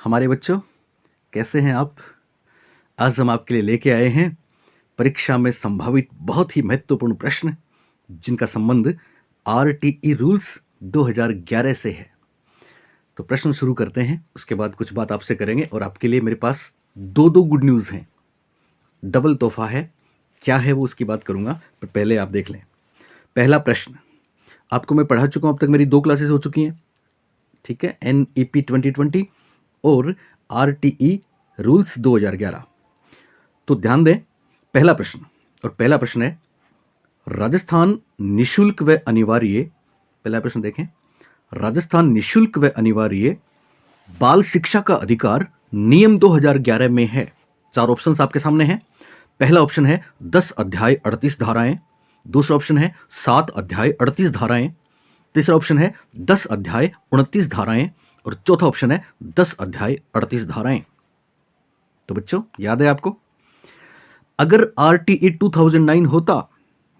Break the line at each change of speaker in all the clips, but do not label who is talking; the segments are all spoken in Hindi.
हमारे बच्चों, कैसे हैं आप? आज हम आपके लिए लेके आए हैं परीक्षा में संभावित बहुत ही महत्वपूर्ण प्रश्न जिनका संबंध आरटीई रूल्स 2011 से है। तो प्रश्न शुरू करते हैं, उसके बाद कुछ बात आपसे करेंगे और आपके लिए मेरे पास दो गुड न्यूज़ हैं। डबल तोहफा है, क्या है वो उसकी बात करूंगा, पर पहले आप देख लें। पहला प्रश्न आपको मैं पढ़ा चुका हूं, अब तक मेरी 2 क्लासेस हो चुकी हैं, ठीक है, NEP 2020 और RTE रूल्स 2011। तो ध्यान दें, पहला प्रश्न, और पहला प्रश्न है राजस्थान निशुल्क व अनिवार्य, पहला प्रश्न देखें, राजस्थान निशुल्क व अनिवार्य बाल शिक्षा का अधिकार नियम 2011 में है। 4 ऑप्शंस आपके सामने हैं। पहला ऑप्शन है 10 अध्याय 38 धाराएं, दूसरा ऑप्शन है 7 अध्याय 38 धाराएं, तीसरा ऑप्शन है 10 अध्याय 29 धाराएं और चौथा ऑप्शन है 10 अध्याय 38 धाराएं। तो बच्चों, याद है आपको? अगर RTE 2009 होता,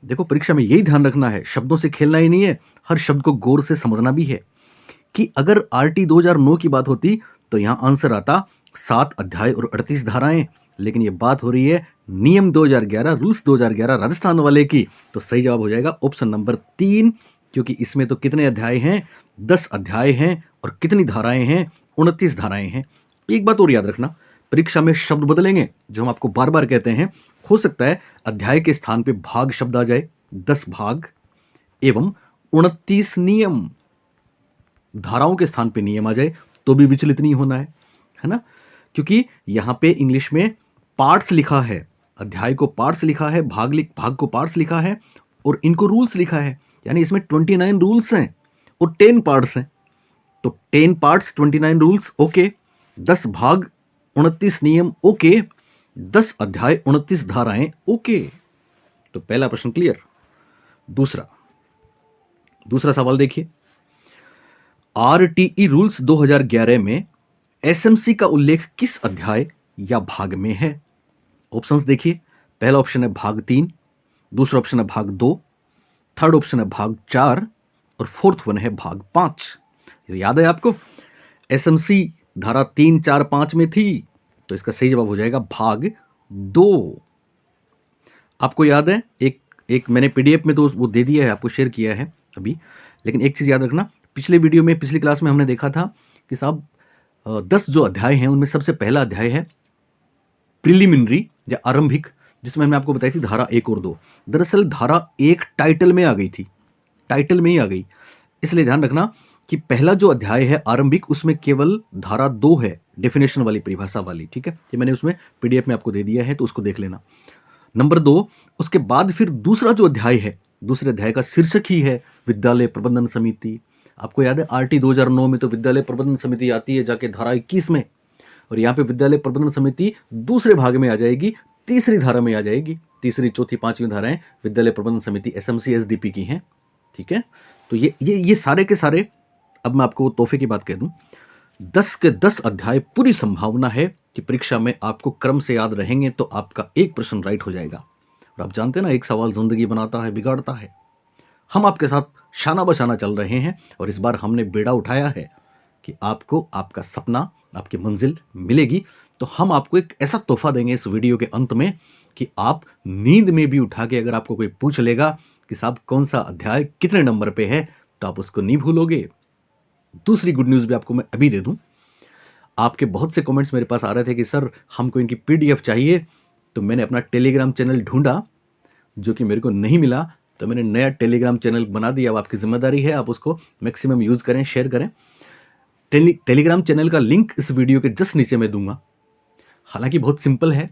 देखो परीक्षा में यही ध्यान रखना है, शब्दों से खेलना ही नहीं है, हर शब्द को गौर से समझना भी है कि अगर RTE 2009 की बात होती तो यहां आंसर आता 7 अध्याय और 38 धाराएं, लेकिन ये बात हो रही है नियम 2011 रूल्स 2011 राजस्थान वाले की। तो सही जवाब हो जाएगा ऑप्शन नंबर 3, क्योंकि इसमें तो कितने अध्याय हैं? 10 अध्याय हैं और कितनी धाराएं हैं? 29 धाराएं हैं। एक बात और याद रखना, परीक्षा में शब्द बदलेंगे, जो हम आपको बार बार कहते हैं। हो सकता है अध्याय के स्थान पे भाग शब्द आ जाए, 10 भाग एवं 29 नियम, धाराओं के स्थान पे नियम आ जाए, तो भी विचलित नहीं होना है ना? क्योंकि यहां पे इंग्लिश में पार्ट्स लिखा है, अध्याय को पार्ट्स लिखा है, भाग को पार्ट्स लिखा है और इनको रूल्स लिखा है, यानी इसमें 29 रूल्स हैं और 10 पार्ट्स हैं। तो 10 पार्ट्स 29 रूल्स ओके, 10 भाग 29 नियम ओके, 10 अध्याय 29 धाराएं ओके। तो पहला प्रश्न क्लियर। दूसरा सवाल देखिए, RTE रूल्स 2011 में SMC का उल्लेख किस अध्याय या भाग में है? ऑप्शंस देखिए, पहला ऑप्शन है भाग 3, दूसरा ऑप्शन है भाग 2, थर्ड ऑप्शन है भाग 4 और फोर्थ वन है भाग 5। याद है आपको? SMC धारा 3, 4, 5 में थी, तो इसका सही जवाब हो जाएगा भाग 2। आपको याद है, एक मैंने PDF में तो वो दे दिया है, आपको शेयर किया है अभी, लेकिन एक चीज याद रखना, पिछली क्लास में हमने देखा था कि साहब 10 जो अध्याय हैं उनमें सबसे पहला अध्याय है प्रिलिमिनरी या आरंभिक, जिसमें हमने आपको बताई थी धारा 1 और 2। दरअसल धारा 1 टाइटल में आ गई थी, टाइटल में ही आ गई, इसलिए ध्यान रखना कि पहला जो अध्याय है आरंभिक, उसमें केवल धारा 2 है, डेफिनेशन वाली, परिभाषा वाली, ठीक है? ये मैंने उसमें PDF में आपको दे दिया है, तो उसको देख लेना। नंबर 2, उसके बाद फिर दूसरा जो अध्याय है, दूसरे अध्याय का शीर्षक ही है विद्यालय प्रबंधन समिति। आपको याद है RT 2009 में तो विद्यालय प्रबंधन समिति आती है जाके धारा 21 में, और यहाँ पे विद्यालय प्रबंधन समिति दूसरे भाग में आ जाएगी, तीसरी धारा में आ जाएगी। तीसरी, चौथी, 5वीं धाराएं विद्यालय प्रबंधन समिति SMC SDP की हैं, ठीक है? तो ये सारे के सारे, अब मैं आपको तोहफे की बात कह दूं, 10 के 10 अध्याय पूरी संभावना है कि परीक्षा में आपको क्रम से याद रहेंगे, तो आपका एक प्रश्न राइट हो जाएगा। और आप जानते हैं ना, एक सवाल जिंदगी बनाता है, बिगाड़ता है। हम आपके साथ शाना बशाना चल रहे हैं और इस बार हमने बेड़ा उठाया है कि आपको आपका सपना, आपकी मंजिल मिलेगी। तो हम आपको एक ऐसा तोहफा देंगे इस वीडियो के अंत में कि आप नींद में भी उठा के, अगर आपको कोई पूछ लेगा कि साहब कौन सा अध्याय कितने नंबर पे है, तो आप उसको नहीं भूलोगे। दूसरी गुड न्यूज़ भी आपको मैं अभी दे दूं। आपके बहुत से कमेंट्स मेरे पास आ रहे थे कि सर हमको इनकी PDF चाहिए, तो मैंने अपना टेलीग्राम चैनल ढूंढा, जो कि मेरे को नहीं मिला, तो मैंने नया टेलीग्राम चैनल बना दिया। अब आपकी जिम्मेदारी है, आप उसको मैक्सिमम यूज़ करें, शेयर करें। टेलीग्राम चैनल का लिंक इस वीडियो के जस्ट नीचे मैं दूंगा। हालांकि बहुत सिंपल है,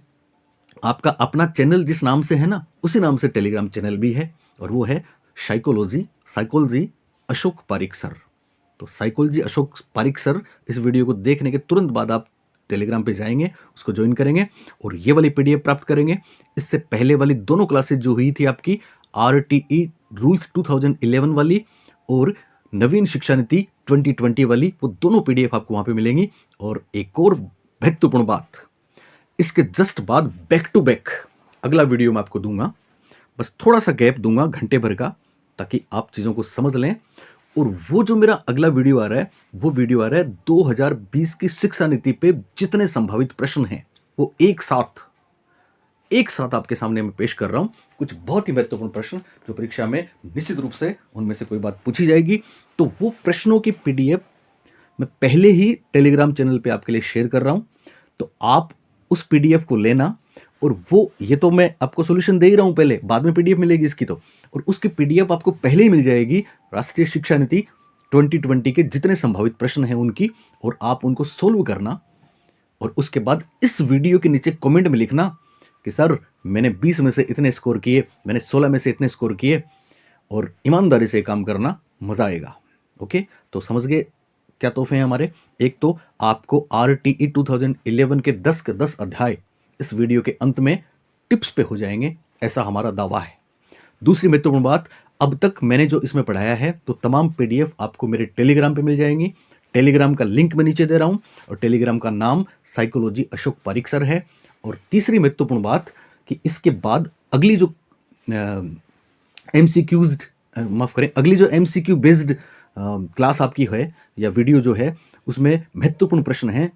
आपका अपना चैनल जिस नाम से है ना, उसी नाम से टेलीग्राम चैनल भी है, और वो है साइकोलॉजी अशोक पारिक सर। तो साइकोलॉजी अशोक पारिक सर, इस वीडियो को देखने के तुरंत बाद आप टेलीग्राम पे जाएंगे, उसको ज्वाइन करेंगे और ये वाली PDF प्राप्त करेंगे। इससे पहले वाली दोनों क्लासेज जो हुई थी आपकी, RTE रूल्स 2011 वाली और नवीन शिक्षा नीति 2020 वाली, वो दोनों PDF आपको वहां पे मिलेंगी। और एक और महत्वपूर्ण बात, इसके जस्ट बाद बैक टू बैक अगला वीडियो मैं आपको दूंगा, बस थोड़ा सा गैप दूंगा घंटे भर का, ताकि आप चीज़ों को समझ लें और वो जो मेरा अगला वीडियो आ रहा है, वो वीडियो आ रहा है 2020 की शिक्षा नीति पे जितने संभावित प्रश्न हैं वो एक साथ आपके सामने मैं पेश कर रहा हूं। कुछ बहुत ही महत्वपूर्ण प्रश्न जो परीक्षा में निश्चित रूप से उनमें से कोई बात पूछी जाएगी। तो वो प्रश्नों की पीडीएफ मैं पहले ही टेलीग्राम चैनल पे आपके लिए शेयर कर रहा हूं। तो आप उस पीडीएफ को लेना, और वो ये तो मैं आपको सॉल्यूशन दे ही रहा हूं पहले, बाद में पीडीएफ मिलेगी इसकी तो, और उसकी पीडीएफ आपको पहले ही मिल जाएगी राष्ट्रीय शिक्षा नीति 2020 के जितने संभावित प्रश्न हैं उनकी, और आप उनको सोल्व करना। और उसके बाद इस वीडियो के नीचे कमेंट में लिखना कि सर मैंने 20 में से इतने स्कोर किए, मैंने 16 में से इतने स्कोर किए, और ईमानदारी से काम करना, मजा आएगा। ओके, तो समझ गए क्या तोहफे हैं हमारे। एक तो आपको RTE 2011 के 10 के 10 अध्याय इस वीडियो के अंत में टिप्स पे हो जाएंगे, ऐसा हमारा दावा है। दूसरी महत्वपूर्ण बात, अब तक मैंने जो इसमें पढ़ाया है तो तमाम पीडीएफ आपको मेरे टेलीग्राम पे मिल जाएंगी। टेलीग्राम का लिंक मैं नीचे दे रहा हूं, और टेलीग्राम का नाम साइकोलॉजी अशोक पारिक सर है। और तीसरी महत्वपूर्ण बात कि इसके बाद अगली जो MCQs, माफ करें, अगली जो MCQ बेस्ड क्लास आपकी है या वीडियो जो है, उसमें महत्वपूर्ण प्रश्न हैं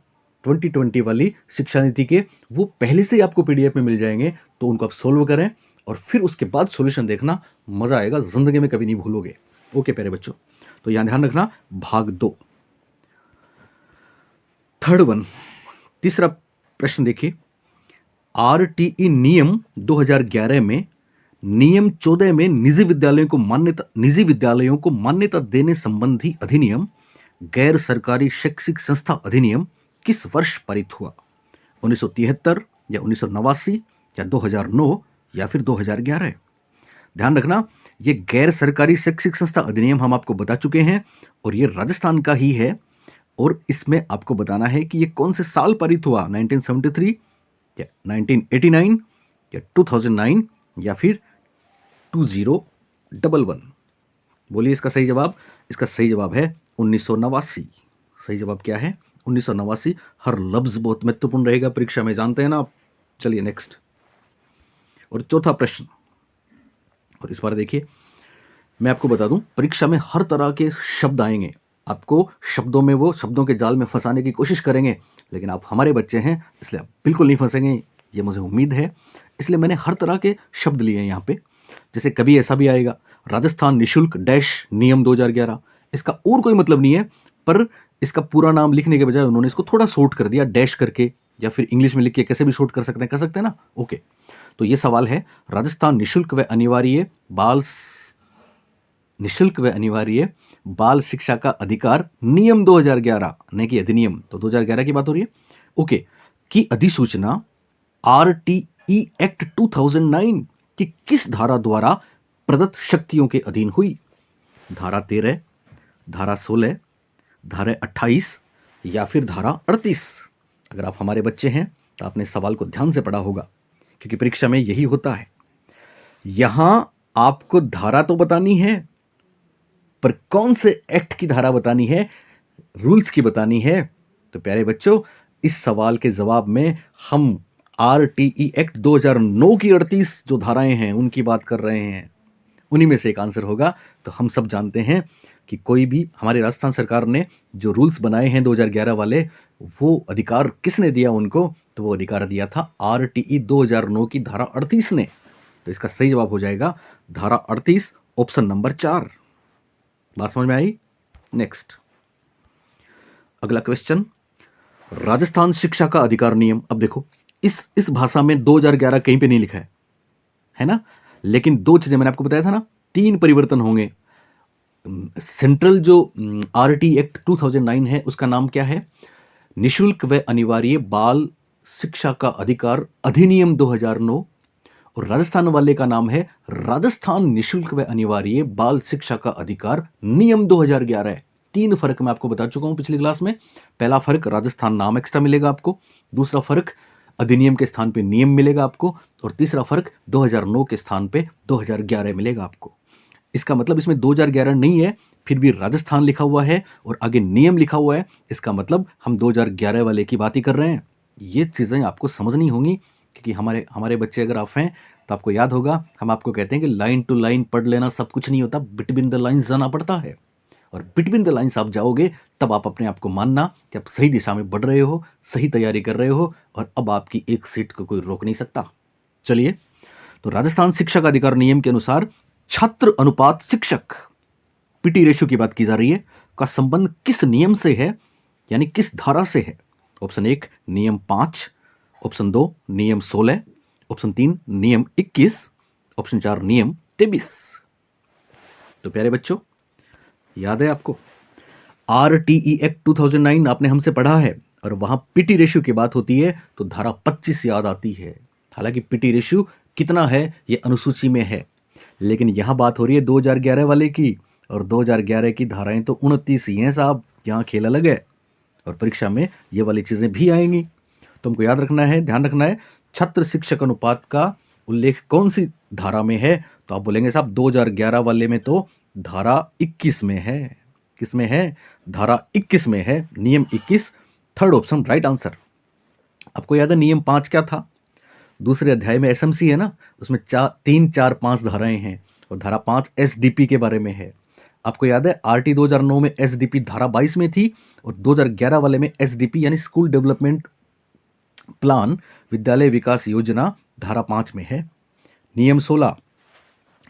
2020 वाली शिक्षा नीति के, वो पहले से ही आपको पीडीएफ में मिल जाएंगे। तो उनको आप सोल्व करें और फिर उसके बाद सॉल्यूशन देखना, मजा आएगा, जिंदगी में कभी नहीं भूलोगे। ओके प्यारे बच्चों, तो यहां ध्यान रखना। भाग 2, थर्ड वन, तीसरा प्रश्न देखिए। RTE नियम 2011 में नियम 14 में निजी विद्यालयों को मान्यता देने संबंधी अधिनियम, गैर सरकारी शैक्षिक संस्था अधिनियम किस वर्ष पारित हुआ? 1973 या 1989 या 2009 या फिर 2011? ध्यान रखना, ये गैर सरकारी शैक्षिक संस्था अधिनियम हम आपको बता चुके हैं, और ये राजस्थान का ही है। और इसमें आपको बताना है कि ये कौन से साल पारित हुआ, 1973 या 1989 या 2009 या फिर 2011। बोलिए इसका सही जवाब। इसका सही जवाब है 1989। सही जवाब क्या है? 1989। हर लफ्ज बहुत महत्वपूर्ण रहेगा परीक्षा में, जानते हैं ना आप। चलिए नेक्स्ट, और चौथा प्रश्न। और इस बार देखिए, मैं आपको बता दूं, परीक्षा में हर तरह के शब्द आएंगे, आपको शब्दों में, वो शब्दों के जाल में फंसाने की कोशिश करेंगे, लेकिन आप हमारे बच्चे हैं इसलिए आप बिल्कुल नहीं फंसेंगे, ये मुझे उम्मीद है। इसलिए मैंने हर तरह के शब्द लिए हैं यहाँ पे। जैसे कभी ऐसा भी आएगा, राजस्थान निशुल्क डैश नियम 2011। इसका और कोई मतलब नहीं है, पर इसका पूरा नाम लिखने के बजाय उन्होंने इसको थोड़ा शॉर्ट कर दिया डैश करके, या फिर इंग्लिश में लिख के कैसे भी शॉर्ट कर सकते हैं ना। ओके, तो ये सवाल है, राजस्थान निशुल्क व अनिवार्य बाल शिक्षा का अधिकार नियम 2011, नहीं कि अधिनियम, तो 2011 की बात हो रही है। ओके, की अधिसूचना RTE एक्ट 2009 की किस धारा द्वारा प्रदत्त शक्तियों के अधीन हुई? धारा 13, धारा 16, धारा 28 या फिर धारा 38? अगर आप हमारे बच्चे हैं तो आपने सवाल को ध्यान से पढ़ा होगा, क्योंकि परीक्षा में यही होता है। यहां आपको धारा तो बतानी है, पर कौन से एक्ट की धारा बतानी है, रूल्स की बतानी है। तो प्यारे बच्चों, इस सवाल के जवाब में हम RTE एक्ट 2009 की 38 जो धाराएं हैं उनकी बात कर रहे हैं, उन्हीं में से एक आंसर होगा। तो हम सब जानते हैं कि कोई भी, हमारी राजस्थान सरकार ने जो रूल्स बनाए हैं 2011 वाले, वो अधिकार किसने दिया उनको? तो वो अधिकार दिया था RTE 2009 की धारा 38 ने। तो इसका सही जवाब हो जाएगा धारा 38, ऑप्शन नंबर 4। बात समझ में आई? नेक्स्ट, अगला क्वेश्चन, राजस्थान शिक्षा का अधिकार नियम। अब देखो, इस भाषा में 2011 कहीं पे नहीं लिखा है ना, लेकिन दो चीजें मैंने आपको बताया था ना, 3 परिवर्तन होंगे। सेंट्रल जो RTE एक्ट 2009 है उसका नाम क्या है? निशुल्क व अनिवार्य बाल शिक्षा का अधिकार अधिनियम 2009, और राजस्थान वाले का नाम है राजस्थान निशुल्क व अनिवार्य बाल शिक्षा का अधिकार नियम 2011 है। 3 फर्क मैं आपको बता चुका हूं पिछली क्लास में। पहला फर्क, राजस्थान नाम एक्स्ट्रा मिलेगा आपको। दूसरा फर्क, अधिनियम के स्थान पे नियम मिलेगा आपको। और तीसरा फर्क, 2009 के स्थान पे 2011 मिलेगा आपको। इसका मतलब इसमें 2011 नहीं है, फिर भी राजस्थान लिखा हुआ है और आगे नियम लिखा हुआ है। इसका मतलब हम 2011 वाले की बात ही कर रहे हैं। ये चीज़ें आपको समझनी होंगी, क्योंकि हमारे बच्चे अगर आप हैं तो आपको याद होगा, हम आपको कहते हैं कि लाइन टू लाइन पढ़ लेना सब कुछ नहीं होता, बिटवीन द लाइन्स जाना पड़ता है। और बिटवीन द लाइन्स आप जाओगे, तब आप अपने आप को मानना कि आप सही दिशा में बढ़ रहे हो, सही तैयारी कर रहे हो, और अब आपकी एक सीट को कोई रोक नहीं सकता। चलिए, तो राजस्थान शिक्षक अधिकार नियम के अनुसार छात्र अनुपात शिक्षक, पीटी रेशियो की बात की जा रही है, का संबंध किस नियम से है, यानी किस धारा से है? ऑप्शन 1 नियम 5, ऑप्शन 2 नियम 16, ऑप्शन 3 नियम 21, ऑप्शन 4 नियम 23। तो प्यारे बच्चों, याद है आपको RTE एक्ट 2009 आपने हमसे पढ़ा है, और वहां पीटी रेशियो की बात होती है तो धारा 25 याद आती है। हालांकि पीटी रेशियो कितना है ये अनुसूची में है, लेकिन यहां बात हो रही है 2011 वाले की, और 2011 की धाराएं तो 29 ही हैं साहब, यहाँ खेल अलग है, और परीक्षा में ये वाली चीजें भी आएंगी। तो हमको याद रखना है, ध्यान रखना है, छात्र शिक्षक अनुपात का उल्लेख कौन सी धारा में है? तो आप बोलेंगे साहब 2011 वाले में तो धारा 21 में है। किस में है? धारा 21 में है, नियम 21, थर्ड ऑप्शन राइट आंसर। आपको याद है नियम 5 क्या था? दूसरे अध्याय में एसएमसी है ना, उसमें 3, 4, 5 धाराएं हैं, और धारा 5 एसडीपी के बारे में है। आपको याद है आरटी 2009 में एसडीपी धारा 22 में थी, और 2011 वाले में एसडीपी यानी स्कूल डेवलपमेंट प्लान, विद्यालय विकास योजना, धारा 5 में है। नियम 16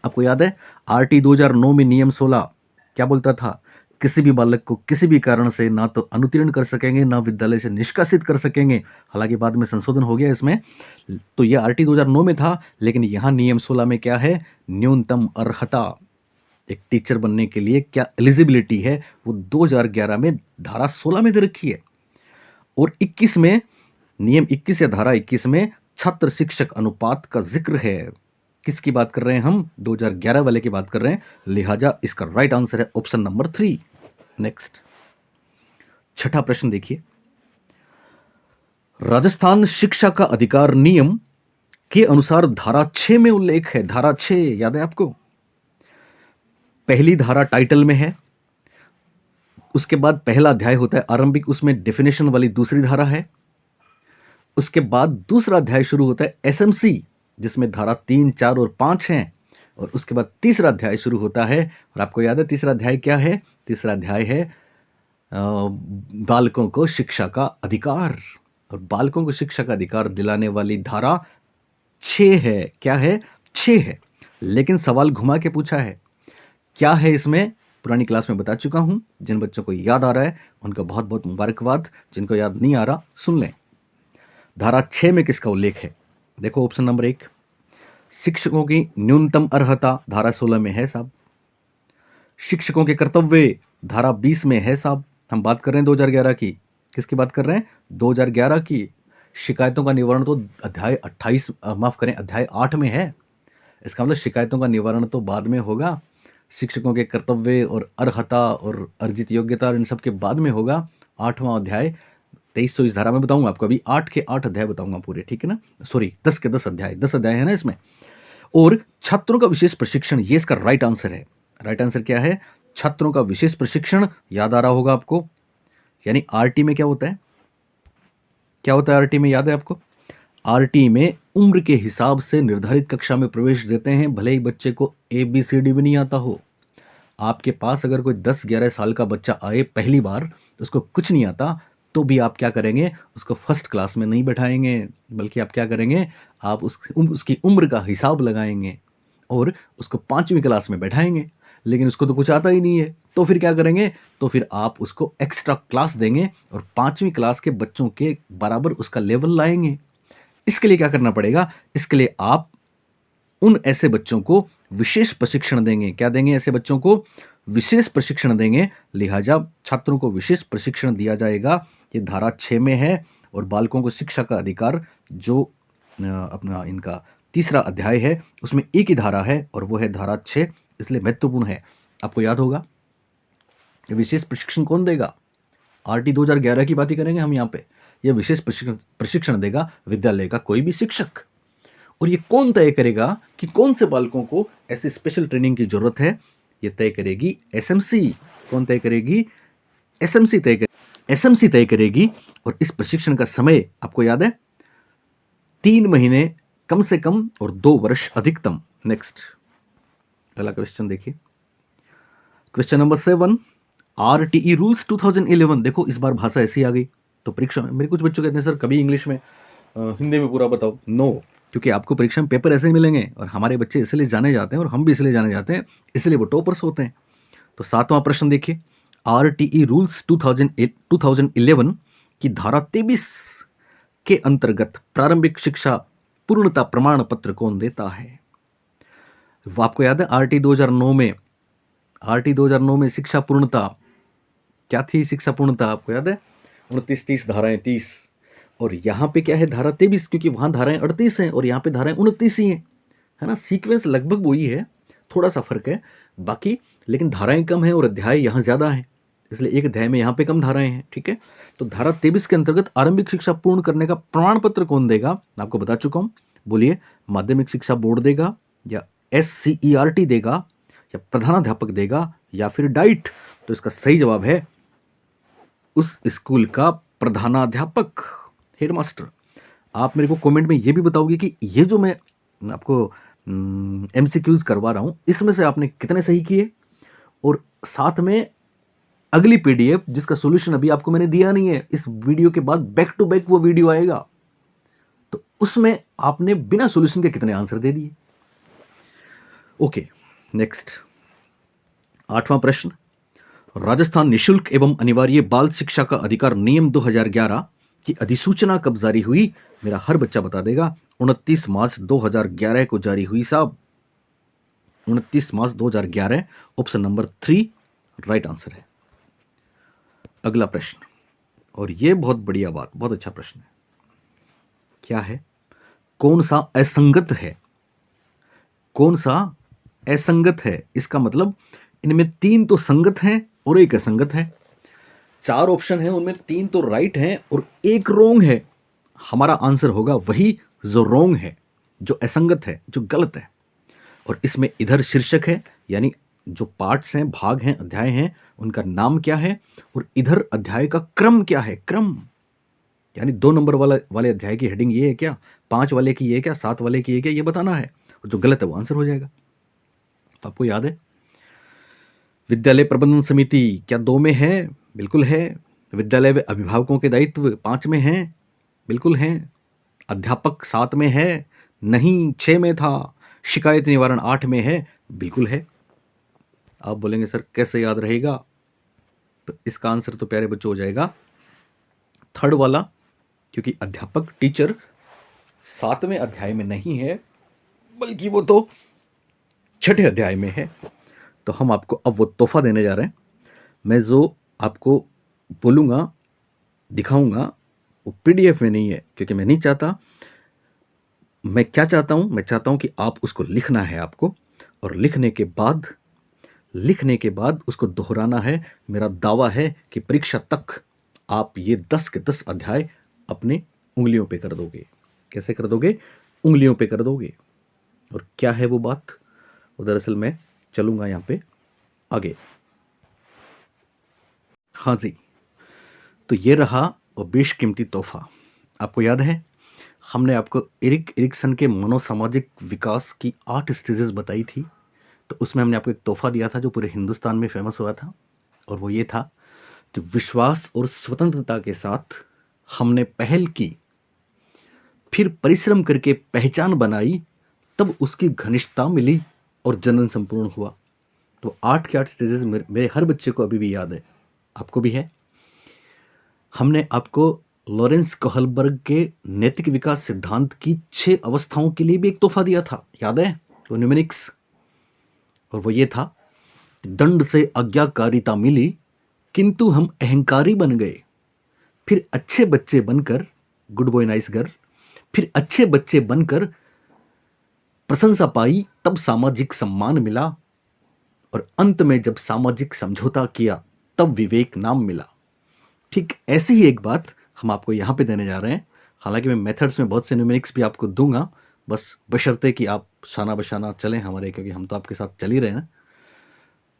आपको याद है आरटी 2009 में नियम 16 क्या बोलता था? किसी भी बालक को किसी भी कारण से ना तो अनुत्तीर्ण कर सकेंगे, ना विद्यालय से निष्कासित कर सकेंगे। हालांकि बाद में संशोधन हो गया इसमें, तो यह आरटी 2009 में था, लेकिन यहां नियम 16 में क्या है? न्यूनतम अर्हता, एक टीचर बनने के लिए क्या एलिजिबिलिटी है, वो 2011 में धारा 16 में दे रखी है। और 21 में, नियम 21 या धारा 21 में छात्र शिक्षक अनुपात का जिक्र है। किसकी बात कर रहे हैं हम? 2011 वाले की बात कर रहे हैं, लिहाजा इसका राइट आंसर है ऑप्शन नंबर 3। नेक्स्ट, छठा प्रश्न देखिए, राजस्थान शिक्षा का अधिकार नियम के अनुसार धारा 6 में उल्लेख है। धारा 6 याद है आपको? पहली धारा टाइटल में है, उसके बाद पहला अध्याय होता है आरंभिक, उसमें डेफिनेशन वाली दूसरी धारा है, उसके बाद दूसरा अध्याय शुरू होता है एसएमसी, जिसमें धारा 3, 4 और 5 हैं, और उसके बाद तीसरा अध्याय शुरू होता है। और आपको याद है तीसरा अध्याय क्या है? तीसरा अध्याय है बालकों को शिक्षा का अधिकार, और बालकों को शिक्षा का अधिकार दिलाने वाली धारा 6 है। क्या है? 6 है। लेकिन सवाल घुमा के पूछा है, क्या है इसमें? पुरानी क्लास में बता चुका हूं। जिन बच्चों को याद आ रहा है उनका बहुत बहुत मुबारकबाद, जिनको याद नहीं आ रहा सुन लें। धारा 6 में किसका उल्लेख है? देखो ऑप्शन नंबर 1, शिक्षकों की न्यूनतम अर्हता, धारा 16 में है साहब। शिक्षकों के कर्तव्य, धारा 20 में है साहब। हम बात कर रहे हैं 2011 की। किसकी बात कर रहे हैं? 2011 की। शिकायतों का निवारण तो अध्याय 28, माफ करें, अध्याय 8 में है। इसका मतलब शिकायतों का निवारण तो बाद में होगा, शिक्षकों के कर्तव्य और अर्हता और अर्जित योग्यता इन सब के बाद में होगा। 8वां अध्याय 23 धारा में बताऊंगा आपको, अभी 8 के 8 अध्याय बताऊंगा पूरे, ठीक है ना? सॉरी, 10 के 10 अध्याय, 10 अध्याय है ना इसमें। और छात्रों का विशेष प्रशिक्षण, ये इसका राइट आंसर है। राइट आंसर क्या है? छात्रों का विशेष प्रशिक्षण, याद आ रहा होगा आपको। यानी आरटी में क्या होता है? क्या होता है आरटी में, याद है आपको? आरटी में उम्र के हिसाब से निर्धारित कक्षा में प्रवेश देते हैं, भले ही बच्चे को ABCD भी नहीं आता हो। आपके पास अगर कोई 10-11 साल का बच्चा आए पहली बार, उसको कुछ नहीं आता, तो भी आप क्या करेंगे? उसको फर्स्ट क्लास में नहीं बैठाएंगे, बल्कि आप क्या करेंगे? आप उसकी उम्र का हिसाब लगाएंगे और उसको 5वीं क्लास में बैठाएंगे। लेकिन उसको तो कुछ आता ही नहीं है, तो फिर क्या करेंगे? तो फिर आप उसको एक्स्ट्रा क्लास देंगे और 5वीं क्लास के बच्चों के बराबर उसका लेवल लाएंगे। इसके लिए क्या करना पड़ेगा? इसके लिए आप उन ऐसे बच्चों को विशेष प्रशिक्षण देंगे। क्या देंगे? ऐसे बच्चों को विशेष प्रशिक्षण देंगे। लिहाजा छात्रों को विशेष प्रशिक्षण दिया जाएगा, ये धारा 6 में है। और बालकों को शिक्षा का अधिकार जो अपना इनका तीसरा अध्याय है, उसमें एक ही धारा है और वो है धारा 6, इसलिए महत्वपूर्ण है। आपको याद होगा ये विशेष प्रशिक्षण कौन देगा? आरटी 2011 की बात ही करेंगे हम यहाँ पे। यह विशेष प्रशिक्षण देगा विद्यालय का कोई भी शिक्षक। और ये कौन तय करेगा कि कौन से बालकों को ऐसी स्पेशल ट्रेनिंग की जरूरत है? ये तय करेगी एसएमसी। कौन तय करेगी? एसएमसी तय करेगी। और इस प्रशिक्षण का समय आपको याद है 3 महीने कम से कम और 2 वर्ष अधिकतम। नेक्स्ट, अगला क्वेश्चन देखिए, क्वेश्चन नंबर 7, RTE रूल्स 2011, देखो इस बार भाषा ऐसी आ गई। तो परीक्षा में मेरे कुछ बच्चों कहते हैं सर कभी इंग्लिश में हिंदी में पूरा बताओ। नो, क्योंकि आपको परीक्षा में पेपर ऐसे ही मिलेंगे और हमारे बच्चे इसलिए जाने जाते हैं और हम भी इसलिए जाने जाते हैं, इसलिए वो टॉपर्स होते हैं। तो 7वां प्रश्न देखिए, RTE रूल्स 2011 की धारा 23 के अंतर्गत प्रारंभिक शिक्षा पूर्णता प्रमाण पत्र कौन देता है? वो आपको याद है RT 2009 में शिक्षा पूर्णता क्या थी? शिक्षा पूर्णता आपको याद है 29, 30 धाराएं 30, और यहाँ पे क्या है धारा 23, क्योंकि वहां धाराएं 38 हैं और यहाँ पे धाराएं 29 ही हैं, है ना। सीक्वेंस लगभग वही है, थोड़ा सा फर्क है बाकी, लेकिन धाराएं कम है और अध्याय यहाँ ज्यादा है, इसलिए एक अध्याय में यहाँ पे कम धाराएं हैं। ठीक है, तो धारा 23 के अंतर्गत आरंभिक शिक्षा पूर्ण करने का प्रमाण पत्र कौन देगा? मैं आपको बता चुका हूं, बोलिए। माध्यमिक शिक्षा बोर्ड देगा, या SCERT देगा, या प्रधानाध्यापक देगा, या फिर डाइट? तो इसका सही जवाब है उस स्कूल का प्रधानाध्यापक, हेडमास्टर। आप मेरे को कमेंट में ये भी बताओगे कि ये जो मैं आपको MCQs करवा रहा हूं इसमें से आपने कितने सही किए, और साथ में अगली PDF जिसका सॉल्यूशन अभी आपको मैंने दिया नहीं है, इस वीडियो के बाद बैक टू बैक वो वीडियो आएगा, तो उसमें आपने बिना सॉल्यूशन के कितने आंसर दे दिए। ओके, नेक्स्ट 8वां प्रश्न, राजस्थान निशुल्क एवं अनिवार्य बाल शिक्षा का अधिकार नियम 2011 की अधिसूचना कब जारी हुई? मेरा हर बच्चा बता देगा, 29 मार्च 2011 को जारी हुई साहब, 29 मार्च 2011, ऑप्शन नंबर 3 राइट आंसर है। अगला प्रश्न, और यह बहुत बढ़िया बात, बहुत अच्छा प्रश्न है, क्या है? कौन सा असंगत है? कौन सा असंगत है? इसका मतलब इनमें 3 तो संगत हैं और 1 असंगत है। 4 ऑप्शन है, उनमें 3 तो राइट हैं और 1 रॉन्ग है। हमारा आंसर होगा वही जो रॉन्ग है, जो असंगत है, जो गलत है। और इसमें इधर शीर्षक है, यानी जो पार्ट्स हैं, भाग हैं, अध्याय हैं, उनका नाम क्या है, और इधर अध्याय का क्रम क्या है। क्रम यानी 2 नंबर वाले अध्याय की हेडिंग ये है क्या, 5 वाले की ये क्या, 7 वाले की ये क्या, ये बताना है। और जो गलत है वो आंसर हो जाएगा। तो आपको याद है विद्यालय प्रबंधन समिति क्या 2 में है? बिल्कुल है। विद्यालय व अभिभावकों के दायित्व 5 में हैं? बिल्कुल हैं। अध्यापक 7 में है? नहीं, 6 में था। शिकायत निवारण 8 में है? बिल्कुल है। आप बोलेंगे सर कैसे याद रहेगा? तो इसका आंसर तो प्यारे बच्चों हो जाएगा 3rd वाला, क्योंकि अध्यापक, टीचर 7वें अध्याय में नहीं है, बल्कि वो तो 6ठे अध्याय में है। तो हम आपको अब वो तोहफा देने जा रहे हैं। मैं जो आपको बोलूँगा, दिखाऊंगा, वो PDF में नहीं है, क्योंकि मैं नहीं चाहता। मैं क्या चाहता हूं? मैं चाहता हूं कि आप उसको लिखना है आपको, और लिखने के बाद उसको दोहराना है। मेरा दावा है कि परीक्षा तक आप ये 10 के 10 अध्याय अपने उंगलियों पे कर दोगे। कैसे कर दोगे? उंगलियों पे कर दोगे। और क्या है वो बात? वो दरअसल मैं चलूंगा यहाँ पे आगे। हाँ जी, तो ये रहा वो बेशकीमती तोहफा। आपको याद है हमने आपको एरिक एरिक्सन के मनोसामाजिक विकास की 8 स्टेजेस बताई थी, तो उसमें हमने आपको एक तोहफा दिया था जो पूरे हिंदुस्तान में फेमस हुआ था, और वो ये था कि विश्वास और स्वतंत्रता के साथ हमने पहल की, फिर परिश्रम करके पहचान बनाई, तब उसकी घनिष्ठता मिली और जनन संपूर्ण हुआ। तो 8 के 8 स्टेजेस मेरे हर बच्चे को अभी भी याद है, आपको भी है। हमने आपको लॉरेंस कोहलबर्ग के नैतिक विकास सिद्धांत की 6 अवस्थाओं के लिए भी एक तोहफा दिया था, याद है? वो न्यूमेरिक्स, और वो ये था, दंड से आज्ञाकारिता मिली किंतु हम अहंकारी बन गए, फिर अच्छे बच्चे बनकर, गुड बॉय नाइस गर्ल, फिर अच्छे बच्चे बनकर प्रशंसा पाई, तब सामाजिक सम्मान मिला, और अंत में जब सामाजिक समझौता किया तब विवेक नाम मिला। ठीक ऐसी ही एक बात हम आपको यहाँ पे देने जा रहे हैं। हालांकि मैं मेथड्स में बहुत से न्यूमेरिक्स भी आपको दूंगा, बस बशर्ते कि आप शाना बशाना चलें हमारे, क्योंकि हम तो आपके साथ चल ही रहे हैं।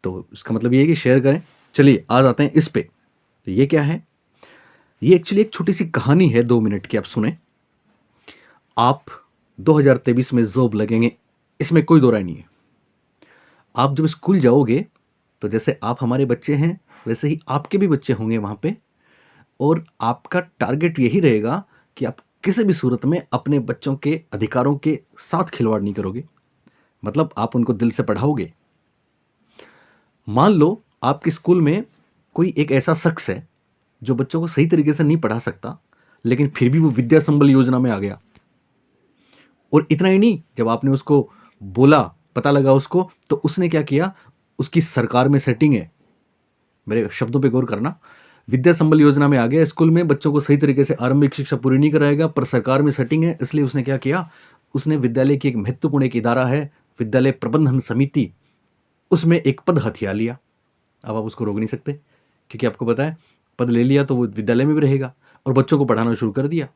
तो इसका मतलब ये है कि शेयर करें। चलिए आज आते हैं इस पे। तो ये क्या है? ये एक्चुअली एक छोटी सी कहानी है, 2 मिनट की, आप सुने। आप 2023 में जॉब लगेंगे, इसमें कोई दो राय नहीं है। आप जब स्कूल जाओगे तो जैसे आप हमारे बच्चे हैं वैसे ही आपके भी बच्चे होंगे वहाँ पे, और आपका टारगेट यही रहेगा कि आप किसी भी सूरत में अपने बच्चों के अधिकारों के साथ खिलवाड़ नहीं करोगे, मतलब आप उनको दिल से पढ़ाओगे। मान लो आपके स्कूल में कोई एक ऐसा शख्स है जो बच्चों को सही तरीके से नहीं पढ़ा सकता, लेकिन फिर भी वो विद्या संबल योजना में आ गया। और इतना ही नहीं, जब आपने उसको बोला, पता लगा उसको, तो उसने क्या किया, उसकी सरकार में सेटिंग है, मेरे शब्दों पे गौर करना, विद्या संबल योजना में आ गया, स्कूल में बच्चों को सही तरीके से आरंभिक शिक्षा पूरी नहीं कराएगा, पर सरकार में सेटिंग है, इसलिए उसने क्या किया, उसने विद्यालय की एक महत्वपूर्ण एक इदारा है विद्यालय प्रबंधन समिति, उसमें एक पद हथिया लिया। अब आप उसको रोक नहीं सकते, क्योंकि आपको पता है पद ले लिया तो वो विद्यालय में भी रहेगा, और बच्चों को पढ़ाना शुरू कर दिया।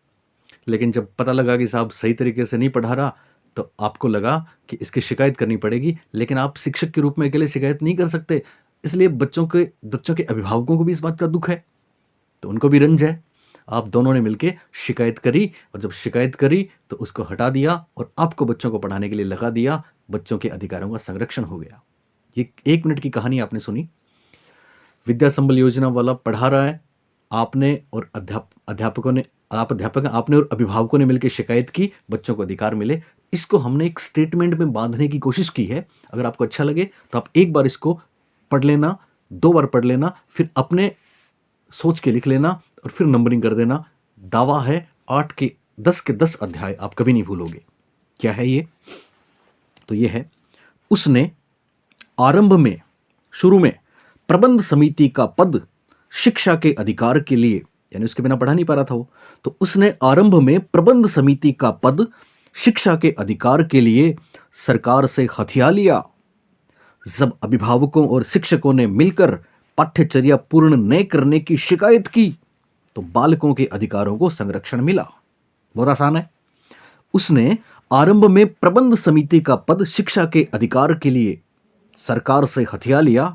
लेकिन जब पता लगा कि साहब सही तरीके से नहीं पढ़ा रहा, तो आपको लगा कि इसकी शिकायत करनी पड़ेगी, लेकिन आप शिक्षक के रूप में अकेले शिकायत नहीं कर सकते, इसलिए बच्चों के अभिभावकों को भी इस बात का दुख है, तो उनको भी रंज है। आप दोनों ने मिलकर शिकायत करी, और जब शिकायत करी तो उसको हटा दिया और आपको बच्चों को पढ़ाने के लिए लगा दिया, बच्चों के अधिकारों का संरक्षण हो गया। ये 1 मिनट की कहानी आपने सुनी, विद्या संबल योजना वाला पढ़ा रहा है, आपने और अध्यापकों ने, आप अध्यापक हैं, आपने और अभिभावकों ने मिलकर शिकायत की, बच्चों को अधिकार मिले। इसको हमने एक स्टेटमेंट में बांधने की कोशिश की है। अगर आपको अच्छा लगे तो आप एक बार इसको पढ़ लेना, 2 बार पढ़ लेना, फिर अपने सोच के लिख लेना और फिर नंबरिंग कर देना। दावा है 8 के 10 अध्याय आप कभी नहीं भूलोगे। क्या है ये? तो ये है, उसने आरंभ में, शुरू में प्रबंध समिति का पद शिक्षा के अधिकार के लिए, यानी उसके बिना पढ़ा नहीं पा रहा था वो, तो उसने आरंभ में प्रबंध समिति का पद शिक्षा के अधिकार के लिए सरकार से हथिया लिया। जब अभिभावकों और शिक्षकों ने मिलकर पाठ्यचर्या पूर्ण न करने की शिकायत की, तो बालकों के अधिकारों को संरक्षण मिला। बहुत आसान है। उसने आरंभ में प्रबंध समिति का पद शिक्षा के अधिकार के लिए सरकार से हथिया लिया,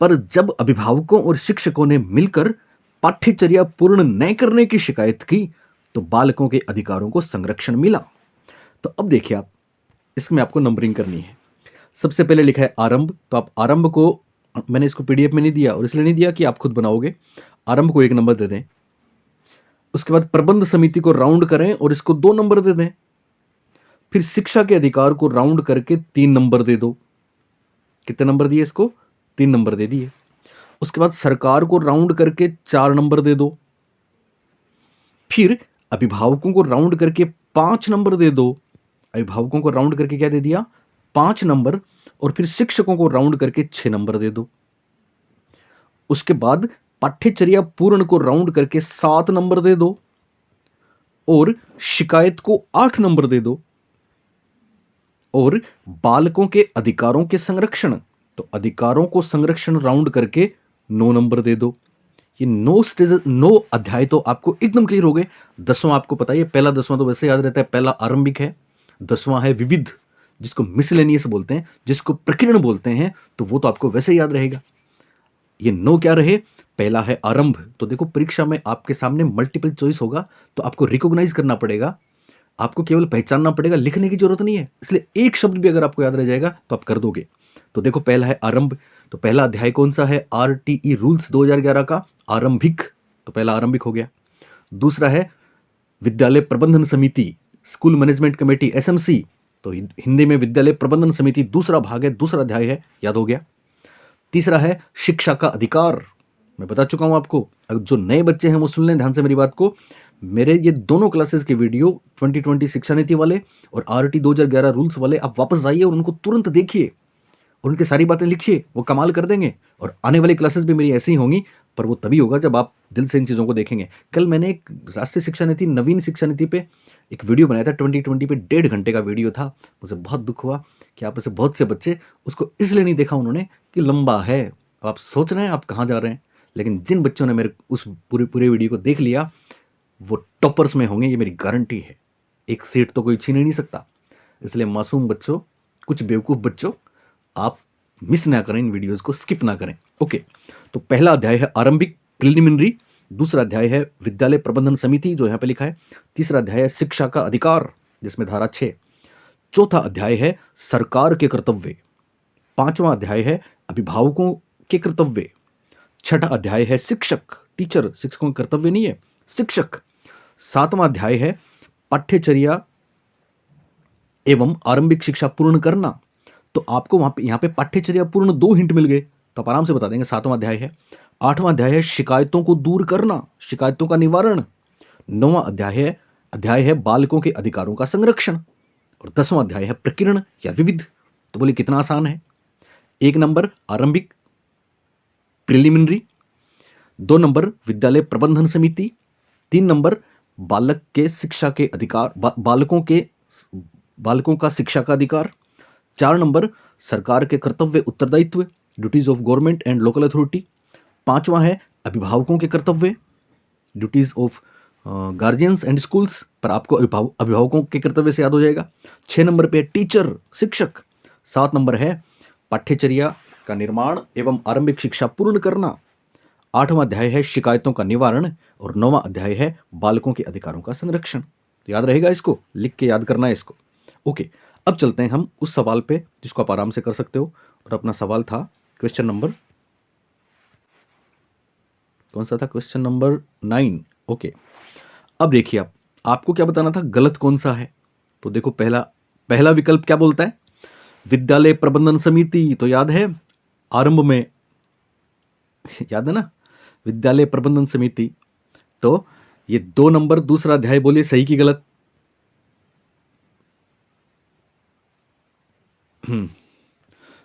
पर जब अभिभावकों और शिक्षकों ने मिलकर पाठ्यचर्या पूर्ण न करने की शिकायत की, तो बालकों के अधिकारों को संरक्षण मिला। तो अब देखिए, आप इसमें आपको नंबरिंग करनी है। सबसे पहले लिखा है आरंभ, तो आप आरंभ को, मैंने इसको पीडीएफ में नहीं दिया, और इसलिए नहीं दिया कि आप खुद बनाओगे, आरंभ को 1 नंबर दे दें। उसके बाद प्रबंध समिति को राउंड करें और इसको 2 नंबर दे दें। फिर शिक्षा के अधिकार को राउंड करके 3 नंबर दे दो। कितने नंबर दिए इसको? 3 नंबर दे दिए। उसके बाद सरकार को राउंड करके 4 नंबर दे दो। फिर अभिभावकों को राउंड करके 5 नंबर दे दो। अभिभावकों को राउंड करके क्या दे दिया? 5 नंबर। और फिर शिक्षकों को राउंड करके 6 नंबर दे दो। उसके बाद पाठ्यचर्या पूर्ण को राउंड करके 7 नंबर दे दो, और शिकायत को 8 नंबर दे दो। और बालकों के अधिकारों के संरक्षण, तो अधिकारों को संरक्षण राउंड करके 9 नंबर दे दो। ये 9 अध्याय तो आपको एकदम क्लियर हो गए। 10वां आपको पता है, पहला 10वां तो वैसे याद रहता है, पहला आरंभिक है, 10वां है विविध, जिसको मिसलेनियस बोलते हैं, जिसको प्रकीर्ण बोलते हैं, तो वो तो आपको वैसे याद रहेगा। ये 9 क्या रहे? पहला है आरंभ। तो देखो, परीक्षा में आपके सामने मल्टीपल चॉइस होगा, तो आपको रिकॉग्नाइज करना पड़ेगा, आपको केवल पहचानना पड़ेगा, लिखने की जरूरत नहीं है। इसलिए एक शब्द भी अगर आपको याद रह जाएगा तो आप कर दोगे। तो देखो, पहला है आरंभ, तो पहला अध्याय कौन सा है? आरटीई रूल्स 2011 का आरंभिक, तो पहला आरंभिक हो गया। दूसरा है विद्यालय प्रबंधन समिति, स्कूल मैनेजमेंट कमेटी, एसएमसी, तो हिंदी में विद्यालय प्रबंधन समिति दूसरा भाग है, दूसरा अध्याय है, याद हो गया। तीसरा है शिक्षा का अधिकार, मैं बता चुका हूं आपको। अगर जो नए बच्चे हैं वो सुन लें ध्यान से मेरी बात को। मेरे ये दोनों क्लासेस के वीडियो 2020 शिक्षा नीति वाले और आरटी 2011 रूल्स वाले, आप वापस जाइए और उनको तुरंत देखिए और उनकी सारी बातें लिखिए, वो कमाल कर देंगे। और आने वाली क्लासेस भी मेरी ऐसी ही होंगी, पर वो तभी होगा जब आप दिल से इन चीज़ों को देखेंगे। कल मैंने एक राष्ट्रीय शिक्षा नीति, नवीन शिक्षा नीति पे एक वीडियो बनाया था 2020 पे, 1.5 घंटे का वीडियो था। मुझे बहुत दुख हुआ कि आप ऐसे बहुत से बच्चे उसको इसलिए नहीं देखा उन्होंने कि लंबा है, आप सोच रहे हैं आप कहाँ जा रहे हैं। लेकिन जिन बच्चों ने मेरे उस पूरे वीडियो को देख लिया वो टॉपर्स में होंगे, ये मेरी गारंटी है। एक सीट तो कोई छीन ही नहीं सकता। इसलिए मासूम बच्चों, कुछ बेवकूफ़ बच्चों, आप मिस ना करें, इन वीडियोस को स्किप ना करें। ओके, तो पहला अध्याय है आरंभिक, प्रिलिमिनरी। दूसरा अध्याय है विद्यालय प्रबंधन समिति, जो यहाँ पे लिखा है। तीसरा अध्याय है शिक्षा का अधिकार, जिसमें धारा 6। चौथा अध्याय है सरकार के कर्तव्य। 5वां अध्याय है अभिभावकों के कर्तव्य। 6ठा अध्याय है शिक्षक, टीचर, शिक्षकों का कर्तव्य नहीं है, शिक्षक। 7वां अध्याय है पाठ्यचर्या एवं आरंभिक शिक्षा पूर्ण करना। तो आपको वहां पे यहाँ पे पाठ्यचर्या पूर्ण 2 हिंट मिल गए, तो आप आराम से बता देंगे 7वां अध्याय है। 8वां अध्याय है शिकायतों को दूर करना, शिकायतों का निवारण। 9वां अध्याय है बालकों के अधिकारों का संरक्षण। और 10वां अध्याय है प्रकीर्ण या विविध। तो बोलिए कितना आसान है। 1 नंबर आरंभिक प्रिलिमिनरी, 2 नंबर विद्यालय प्रबंधन समिति, 3 नंबर बालक के शिक्षा के अधिकार, बालकों का शिक्षा का अधिकार, 4 नंबर सरकार के कर्तव्य उत्तरदायित्व, duties of government and local authority. 5वां है अभिभावकों के कर्तव्य, duties of guardians and schools, पर आपको अभिभावकों के कर्तव्य से याद हो जाएगा। 6 नंबर पे टीचर, शिक्षक। 7 नंबर है पाठ्यचर्या का निर्माण एवं आरंभिक शिक्षा पूर्ण करना। 8वां अध्याय है शिकायतों का निवारण और 9वां अध्याय है बालकों के अधिकारों का संरक्षण। तो याद रहेगा, इसको लिख के याद करना है इसको। ओके, अब चलते हैं हम उस सवाल पे जिसको आप आराम से कर सकते हो। और अपना सवाल था क्वेश्चन नंबर, कौन सा था, क्वेश्चन नंबर 9। ओके, अब देखिए आपको क्या बताना था, गलत कौन सा है। तो देखो पहला विकल्प क्या बोलता है, विद्यालय प्रबंधन समिति। तो याद है आरंभ में, याद है ना, विद्यालय प्रबंधन समिति। तो ये 2 नंबर दूसरा अध्याय, बोलिए सही की गलत।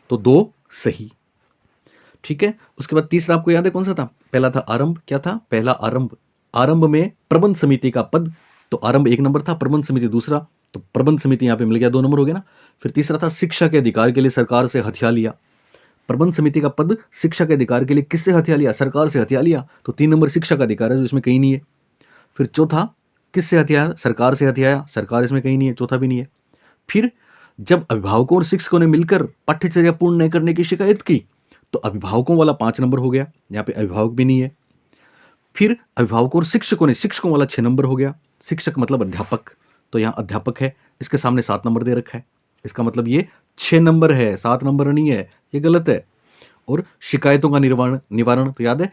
तो 2 सही, ठीक है। उसके बाद तीसरा आपको याद है कौन सा था, पहला था आरंभ, क्या था पहला, आरंभ में प्रबंध समिति का पद। तो आरंभ 1 नंबर था, प्रबंध समिति दूसरा, तो प्रबंध समिति यहां पे मिल गया, 2 नंबर हो गया ना। फिर तीसरा था शिक्षा के अधिकार के लिए सरकार से हथिया लिया। प्रबंध समिति का पद शिक्षा के अधिकार के लिए किससे हथिया लिया, सरकार से हथिया लिया, तो 3 नंबर शिक्षा का अधिकार है जो इसमें कहीं नहीं है। फिर चौथा किससे हथियाया, सरकार से हथियाया, सरकार इसमें कहीं नहीं है, चौथा भी नहीं है। फिर जब अभिभावकों और शिक्षकों ने मिलकर पाठ्यचर्या पूर्ण नहीं करने की शिकायत की, तो अभिभावकों वाला 5 नंबर हो गया, यहाँ पे अभिभावक भी नहीं है। फिर अभिभावकों और शिक्षकों वाला 6 नंबर हो गया, शिक्षक मतलब अध्यापक, तो यहाँ अध्यापक है, इसके सामने 7 नंबर दे रखा है, इसका मतलब ये 6 नंबर है, 7 नंबर नहीं है, ये गलत है। और शिकायतों का निवारण, तो याद है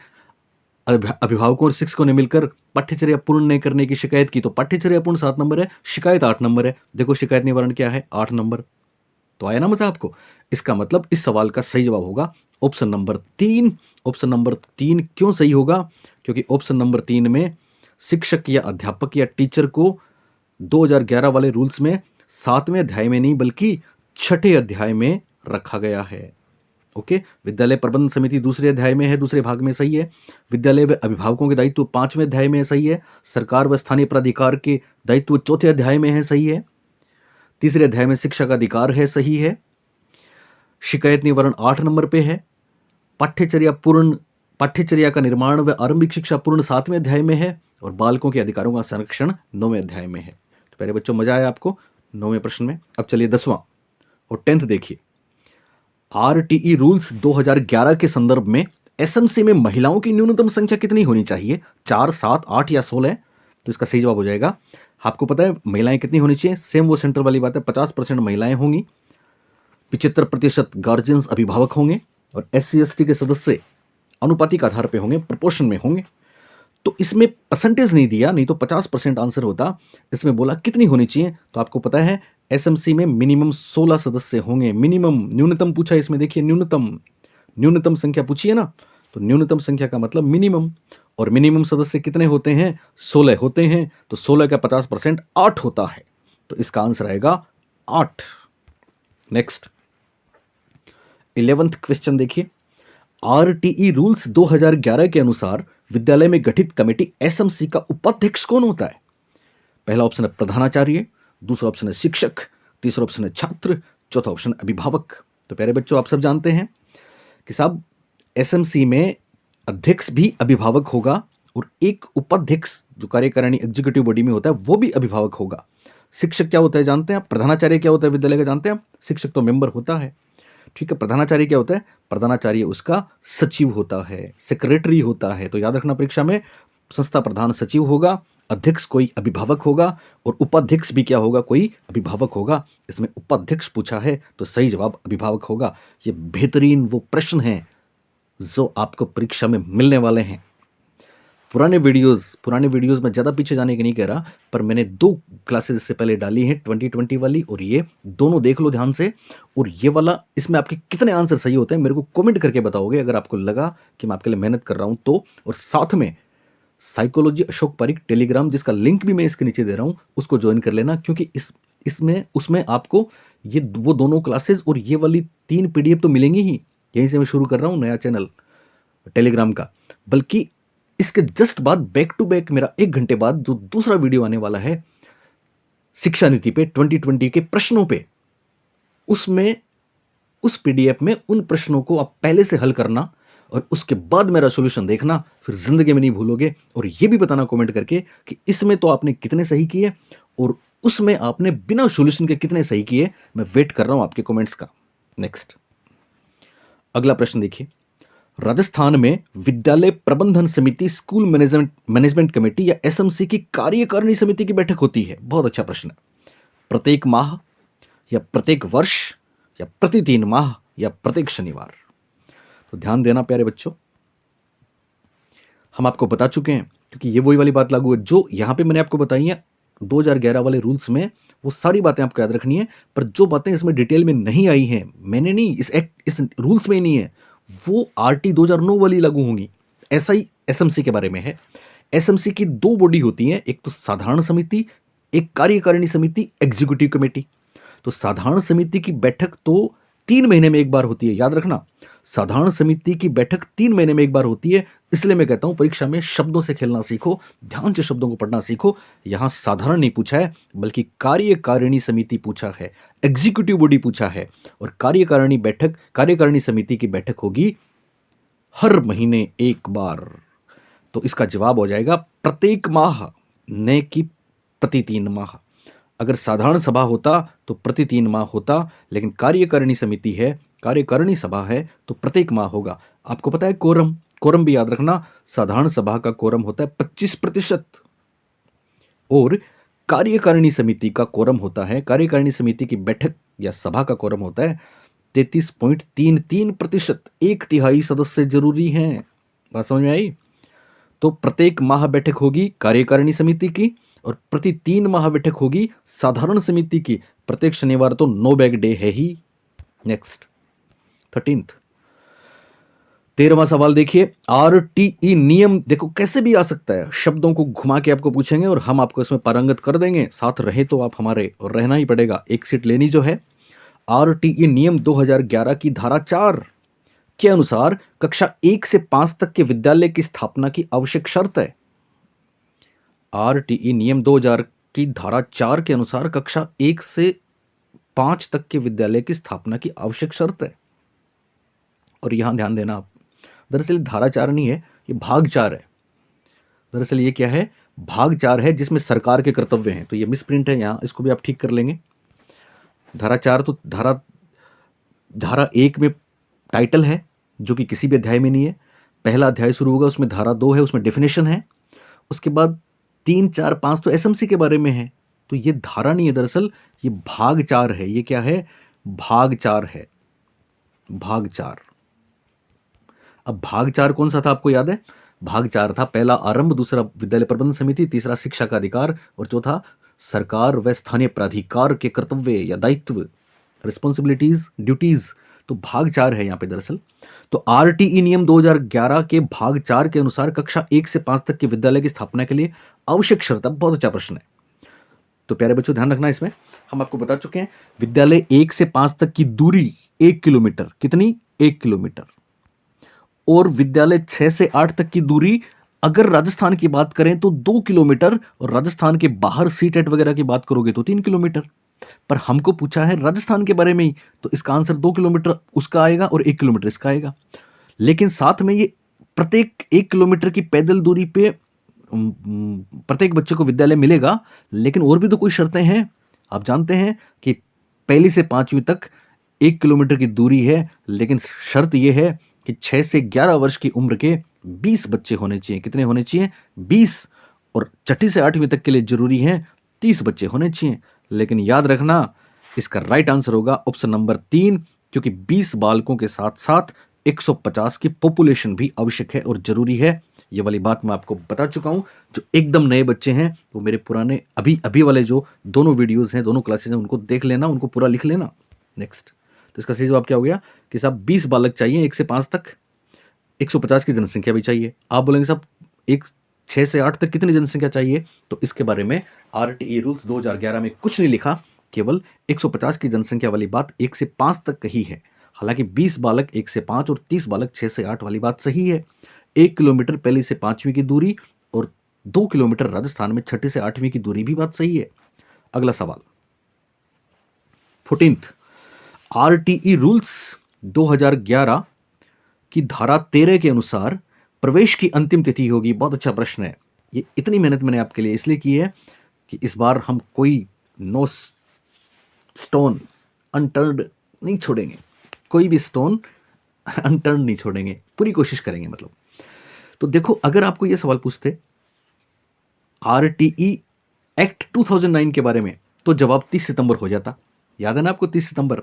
अभिभावकों और शिक्षकों ने मिलकर पाठ्यचर्या पूर्ण नहीं करने की शिकायत की, तो पाठ्यचर्या पूर्ण 7 नंबर है, शिकायत 8 नंबर है। देखो शिकायत निवारण क्या है, 8 नंबर। तो आया ना मजा आपको। इसका मतलब इस सवाल का सही जवाब होगा ऑप्शन नंबर 3। ऑप्शन नंबर 3 क्यों सही होगा, क्योंकि ऑप्शन नंबर 3 में शिक्षक या अध्यापक या टीचर को 2011 वाले रूल्स में 7वें अध्याय में नहीं बल्कि 6ठे अध्याय में रखा गया है। ओके, विद्यालय प्रबंध समिति दूसरे अध्याय में है, दूसरे भाग में सही है। विद्यालय व अभिभावकों के दायित्व 5वें अध्याय में सही है। सरकार व स्थानीय प्राधिकार के दायित्व 4थे अध्याय में है, सही है। तीसरे अध्याय में शिक्षा का अधिकार है, सही है। शिकायत निवारण 8 नंबर पे है। पाठ्यचर्या का निर्माण व आरंभिक शिक्षा पूर्ण 7वें अध्याय में है और बालकों के अधिकारों का संरक्षण 9वें अध्याय में है। तो पहले बच्चों मजा आया आपको 9वें प्रश्न में। अब चलिए 10वां और 10th देखिए। आरटीई रूल्स 2011 के संदर्भ में एसएमसी में महिलाओं की न्यूनतम संख्या कितनी होनी चाहिए, 4, 7, 8 या 16? तो इसका सही जवाब हो जाएगा, आपको पता है महिलाएं कितनी होनी चाहिए, सेम वो सेंटर वाली बात है, 50% महिलाएं होंगी, 75% गार्जियंस अभिभावक होंगे और SC/ST के सदस्य अनुपातिक आधार पे होंगे, प्रोपोर्शन में होंगे। तो इसमें परसेंटेज नहीं दिया, नहीं तो 50% आंसर होता। इसमें बोला कितनी होनी चाहिए, तो आपको पता है एसएमसी में मिनिमम 16 सदस्य होंगे। मिनिमम, न्यूनतम पूछा है इसमें, देखिए न्यूनतम संख्या पूछी है ना, तो न्यूनतम संख्या का मतलब मिनिमम, और मिनिमम सदस्य कितने होते हैं, 16 होते हैं। तो 16 का 50% 8 होता है, तो इसका आंसर आएगा 8। नेक्स्ट 11th क्वेश्चन देखिए। आरटीई रूल्स 2011 के अनुसार विद्यालय में गठित कमेटी एसएमसी का उपाध्यक्ष कौन होता है? पहला ऑप्शन है प्रधानाचार्य, दूसरा ऑप्शन है शिक्षक, तीसरा ऑप्शन है छात्र, चौथा ऑप्शन अभिभावक। तो प्यारे बच्चों, आप सब जानते हैं कि साहब एसएमसी में अध्यक्ष भी अभिभावक होगा और एक उपाध्यक्ष जो कार्यकारिणी एग्जीक्यूटिव बॉडी में होता है वो भी अभिभावक होगा। शिक्षक क्या होता है जानते हैं आप? प्रधानाचार्य क्या होता है विद्यालय का जानते हैं आप? शिक्षक तो मेंबर होता है, ठीक है। प्रधानाचार्य क्या होता है? प्रधानाचार्य उसका सचिव होता है, सेक्रेटरी होता है। तो याद रखना परीक्षा में संस्था प्रधान सचिव होगा अध्यक्ष कोई अभिभावक होगा और उपाध्यक्ष भी क्या होगा, कोई अभिभावक होगा। इसमें उपाध्यक्ष पूछा है तो सही जवाब अभिभावक होगा। ये बेहतरीन वो प्रश्न हैं जो आपको परीक्षा में मिलने वाले हैं। पुराने वीडियोस में ज़्यादा पीछे जाने की नहीं कह रहा, पर मैंने 2 क्लासेस इससे पहले डाली हैं, 2020 वाली और ये दोनों देख लो ध्यान से। और ये वाला, इसमें आपके कितने आंसर सही होते हैं मेरे को कमेंट करके बताओगे अगर आपको लगा कि मैं आपके लिए मेहनत कर रहा हूँ तो। और साथ में साइकोलॉजी अशोक पारिक टेलीग्राम, जिसका लिंक भी मैं इसके नीचे दे रहा हूँ, उसको ज्वाइन कर लेना, क्योंकि उसमें आपको ये वो दोनों क्लासेस और ये वाली 3 PDF तो मिलेंगी ही। यहीं से मैं शुरू कर रहा हूँ नया चैनल टेलीग्राम का। बल्कि इसके जस्ट बाद बैक टू बैक मेरा 1 घंटे बाद जो दूसरा वीडियो आने वाला है शिक्षा नीति पे, 2020 के प्रश्नों पे, उसमें उस PDF में उन प्रश्नों को आप पहले से हल करना और उसके बाद मेरा सॉल्यूशन देखना, फिर जिंदगी में नहीं भूलोगे। और ये भी बताना कमेंट करके कि इसमें तो आपने कितने सही किए और उसमें आपने बिना सॉल्यूशन के कितने सही किए। मैं वेट कर रहा हूं आपके कमेंट्स का। नेक्स्ट, अगला प्रश्न देखिए। राजस्थान में विद्यालय प्रबंधन समिति, स्कूल मैनेजमेंट कमेटी या SMC की कार्यकारिणी समिति की बैठक होती है? बहुत अच्छा प्रश्न है। प्रत्येक माह या प्रत्येक वर्ष या प्रति 3 माह या प्रत्येक शनिवार? तो ध्यान देना प्यारे बच्चों, हम आपको बता चुके हैं, क्योंकि ये वही वाली बात लागू है जो यहां पे मैंने आपको बताई है 2011 वाले रूल्स में। वो सारी बातें आपको याद रखनी है, पर जो बातें इसमें डिटेल में नहीं आई हैं, मैंने नहीं, इस रूल्स में ही नहीं है, वो RT 2009 वाली लागू होंगी। ऐसा ही SMC के बारे में है। SMC की 2 बॉडी होती हैं, एक तो साधारण समिति, एक कार्यकारिणी समिति, एग्जीक्यूटिव कमेटी। तो साधारण समिति की बैठक तो 3 महीने में एक बार होती है, याद रखना। साधारण समिति की बैठक 3 महीने में एक बार होती है। इसलिए मैं कहता हूं परीक्षा में शब्दों से खेलना सीखो, ध्यान से शब्दों को पढ़ना सीखो। यहां साधारण नहीं पूछा है, बल्कि कार्यकारिणी समिति पूछा है, एग्जीक्यूटिव बॉडी पूछा है। और कार्यकारिणी समिति की बैठक होगी हर महीने एक बार। तो इसका जवाब हो जाएगा प्रत्येक माह, न कि प्रति 3 माह। अगर साधारण सभा होता तो प्रति 3 माह होता, लेकिन कार्यकारिणी सभा है तो प्रत्येक माह होगा। आपको पता है कोरम भी याद रखना। साधारण सभा का कोरम होता है 25% और कार्यकारिणी समिति का कोरम होता है, कार्यकारिणी समिति की बैठक या सभा का कोरम होता है 33.33%। 1/3 सदस्य जरूरी हैं। बात समझ में आई? तो प्रत्येक माह बैठक होगी कार्यकारिणी समिति की और प्रति 3 माह बैठक होगी साधारण समिति की। प्रत्येक शनिवार तो नो बैग डे है ही। नेक्स्ट, 13वां सवाल देखिए। RTE नियम, देखो कैसे भी आ सकता है, शब्दों को घुमा के आपको पूछेंगे और हम आपको इसमें पारंगत कर देंगे। साथ रहे तो आप हमारे, और रहना ही पड़ेगा, एक सीट लेनी जो है। RTE नियम 2011 की धारा 4 के अनुसार कक्षा 1 से 5 तक के विद्यालय की स्थापना की आवश्यक शर्त है। RTE नियम 2000 की धारा 4 के अनुसार कक्षा 1 से 5 तक के विद्यालय की स्थापना की आवश्यक शर्त है। और यहां ध्यान देना आप, दरअसल धारा 4 नहीं है, ये भाग 4 है। दरअसल ये क्या है, भाग 4 है, जिसमें सरकार के कर्तव्य हैं। तो ये मिसप्रिंट है यहाँ, इसको भी आप ठीक कर लेंगे। धारा 4 तो धारा 1 में टाइटल है जो कि किसी भी अध्याय में नहीं है। पहला अध्याय शुरू होगा, उसमें धारा 2 है, उसमें डेफिनेशन है। उसके बाद 3, 4, 5 तो SMC के बारे में है। तो ये धारा नहीं है, दरअसल ये भाग 4 है। ये क्या है, भाग 4 है, भाग 4। अब भाग 4 कौन सा था आपको याद है? भाग 4 था पहला आरंभ, दूसरा विद्यालय प्रबंधन समिति, तीसरा शिक्षा का अधिकार और चौथा सरकार व स्थानीय प्राधिकार के कर्तव्य या दायित्व, रिस्पॉन्सिबिलिटीज, ड्यूटीज। तो भाग 4 है यहाँ पे दरअसल। तो RTE नियम 2011 के भाग 4 के अनुसार कक्षा 1 से 5 तक के विद्यालय की स्थापना के लिए आवश्यक शर्त है। बहुत अच्छा प्रश्न है। तो प्यारे बच्चों ध्यान रखना, इसमें हम आपको बता चुके हैं विद्यालय 1 से 5 तक की दूरी 1 किलोमीटर, कितनी? 1 किलोमीटर। और विद्यालय 6 से 8 तक की दूरी अगर राजस्थान की बात करें तो 2 किलोमीटर, और राजस्थान के बाहर सीटेट वगैरह की बात करोगे तो 3 किलोमीटर। पर हमको पूछा है राजस्थान के बारे में ही, तो इसका आंसर 2 किलोमीटर उसका आएगा और 1 किलोमीटर इसका आएगा। लेकिन साथ में ये प्रत्येक 1 किलोमीटर की पैदल दूरी पे प्रत्येक बच्चे को विद्यालय मिलेगा। लेकिन और भी तो कोई शर्तें हैं। आप जानते हैं कि पहली से 5वीं तक 1 किलोमीटर की दूरी है, लेकिन शर्त यह है कि 6 से 11 वर्ष की उम्र के 20 बच्चे होने चाहिए। कितने होने चाहिए? 20। और छठी से 8वीं तक के लिए जरूरी है 30 बच्चे होने चाहिए। लेकिन याद रखना इसका राइट आंसर होगा ऑप्शन नंबर 3, क्योंकि 20 बालकों के साथ साथ 150 की पॉपुलेशन भी आवश्यक है और जरूरी है। ये वाली बात मैं आपको बता चुका हूं। जो एकदम नए बच्चे हैं वो मेरे पुराने अभी अभी वाले जो दोनों वीडियोस हैं, दोनों क्लासेस हैं, उनको देख लेना, उनको पूरा लिख लेना। नेक्स्ट, तो इसका सही जवाब क्या हो गया कि साहब 20 बालक चाहिए 1 से 5 तक, 150 की जनसंख्या भी चाहिए। आप बोलेंगे साहब 6 से 8 तक कितनी जनसंख्या चाहिए, तो इसके बारे में आरटीई रूल्स 2011 में कुछ नहीं लिखा, केवल 150 की जनसंख्या वाली बात 1 से 5 तक कही है। हालांकि 20 बालक 1 से 5 और 30 बालक 6 से 8 वाली बात सही है। 1 किलोमीटर पहली से 5वीं की दूरी और 2 किलोमीटर राजस्थान में छठी से 8वीं की दूरी भी बात सही है। अगला सवाल 14th, आरटीई रूल्स 2011 की धारा 13 के अनुसार प्रवेश की अंतिम तिथि होगी। बहुत अच्छा प्रश्न है। ये इतनी मेहनत मैंने आपके लिए इसलिए की है कि इस बार हम कोई नो स्टोन अनटर्न्ड नहीं छोड़ेंगे, कोई भी स्टोन अनटर्न नहीं छोड़ेंगे, पूरी कोशिश करेंगे मतलब। तो देखो, अगर आपको यह सवाल पूछते आरटीई एक्ट 2009 के बारे में, तो जवाब 30 सितंबर हो जाता। याद है ना आपको 30 सितंबर?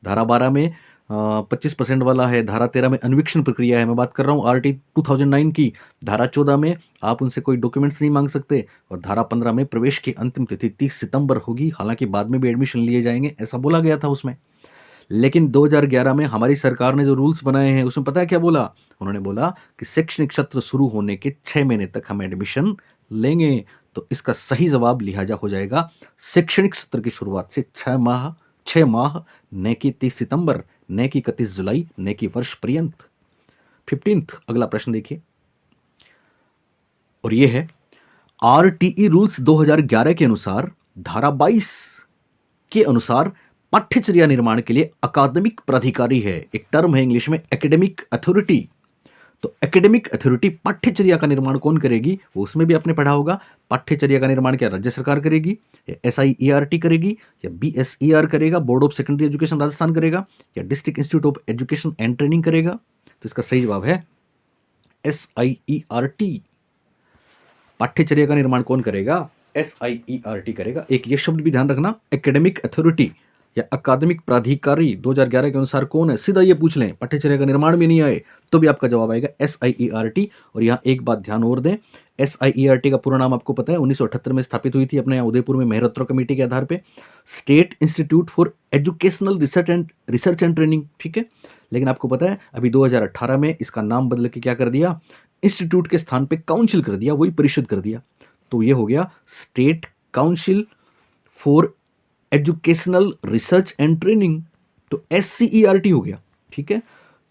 धारा 12 में 25% वाला है, धारा 13 में अन्वीक्षण प्रक्रिया है। मैं बात कर रहा हूँ आरटी 2009 की। धारा 14 में आप उनसे कोई डॉक्यूमेंट्स नहीं मांग सकते, और धारा 15 में प्रवेश की अंतिम तिथि 30 सितंबर होगी। हालांकि बाद में भी एडमिशन लिए जाएंगे, ऐसा बोला गया था उसमें। लेकिन 2011 में हमारी सरकार ने जो रूल्स बनाए हैं उसमें पता है क्या बोला? उन्होंने बोला कि शैक्षणिक सत्र शुरू होने के 6 महीने तक हम एडमिशन लेंगे। तो इसका सही जवाब लिहाजा हो जाएगा शैक्षणिक सत्र की शुरुआत से 6 माह, न कि 30 सितंबर, न कि 31 जुलाई, न कि वर्ष पर्यंत। 15th, अगला प्रश्न देखिए, और यह है आरटीई रूल्स 2011 के अनुसार धारा 22 के अनुसार पाठ्यचर्या निर्माण के लिए अकादमिक प्राधिकारी है। एक टर्म है इंग्लिश में एकेडमिक अथॉरिटी। तो एकेडमिक अथॉरिटी पाठ्यचर्या का निर्माण कौन करेगी? वो उसमें भी आपने पढ़ा होगा। पाठ्यचर्या का निर्माण क्या राज्य सरकार करेगी, या SIERT करेगी, या BSER करेगा, board of secondary education Rajasthan करेगा, या district institute of education and training करेगा? तो इसका सही जवाब है SIERT। पाठ्यचर्या का निर्माण कौन करेगा? SIERT करेगा। एक ये शब्द भी ध्यान रखना, एकेडमिक अथॉरिटी या अकादमिक प्राधिकारी 2011 के अनुसार कौन है? सीधा ये पूछ लें, पाठ्यचर्या का निर्माण भी नहीं आए तो भी आपका जवाब आएगा SIERT। और यहाँ एक बात ध्यान और दें, SIERT का पूरा नाम आपको पता है, 1978 में स्थापित हुई थी अपने यहाँ उदयपुर में मेहरोत्रा कमेटी के आधार पे, state institute for educational research and training. ठीक है, लेकिन आपको पता है अभी 2018 में इसका नाम बदल के क्या कर दिया? इंस्टीट्यूट के स्थान पे काउंसिल कर दिया, वही परिषद कर दिया। तो ये हो गया state council for educational research and training. तो SCERT हो गया। ठीक है,